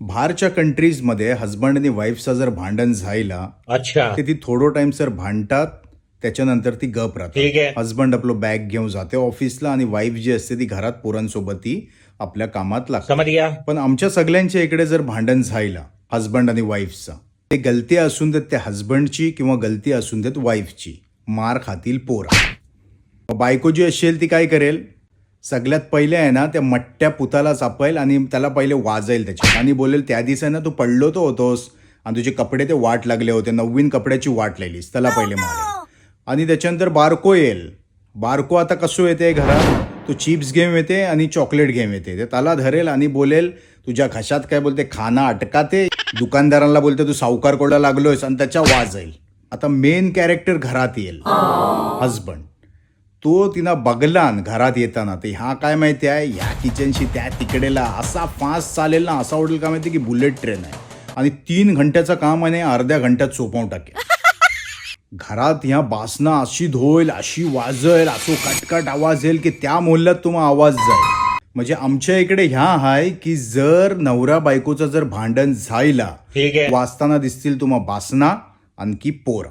बाहेरच्या कंट्रीजमध्ये हजबंड आणि वाईफचा जर भांडण झाला अच्छा ते ती थोडो टाइम सर भांडतात, त्याच्यानंतर ती गप ठीक आहे. राहतात. हजबंड आपलं बॅग घेऊन जाते ऑफिसला आणि वाईफ जी असते ती घरात पोरांसोबत ती आपल्या कामात लागते. समझ गया. पण आमच्या सगळ्यांच्या इकडे जर भांडण झाला हजबंड आणि वाईफचा, ते गलती असून देत त्या हजबंडची किंवा गलती असून देत वाईफची, मार खातील पोरा. बायको जी असेल ती काय करेल, सगळ्यात पहिले आहे ना त्या मट्ट्या पुताला चापेल आणि त्याला पहिले वाजेल त्याच्या आणि बोलेल त्या दिवशी ना तू पडलो तो होतोस आणि तुझे कपडे ते वाट लागले होते, नवीन कपड्याची वाट लागलीस, त्याला पहिले मारेल. आणि त्याच्यानंतर बारको येईल. बारको आता कसं येते घरात, तो चिप्स घेऊन येते आणि चॉकलेट घेऊन येते. ते त्याला धरेल आणि बोलेल तुझ्या घशात काय बोलते खाना अटकाते, दुकानदारांना बोलते तू सावकार कोडा लागलोयस आणि त्याच्या वाजेल. आता मेन कॅरेक्टर घरात येईल हजबंड. तो तिना बघलान घरात येताना ते ह्या काय माहिती आहे, ह्या किचनशी त्या तिकडेला असा फास्ट चालेल ना, असा वाटेल का माहिती की बुलेट ट्रेन आहे आणि 3 घंट्याचं काम आहे अर्ध्या घंट्यात सोपवून टाकेल. घरात ह्या बासना अशी धोईल, अशी वाजेल, असो कटकट आवाज येईल की त्या मोहल्ल्यात तुम्हाला आवाज जाईल. म्हणजे आमच्या इकडे ह्या आहे की जर नवरा बायकोचं जर भांडण झाला ठीक आहे. वाचताना दिसतील तुम्हाला बासना आणखी पोरा.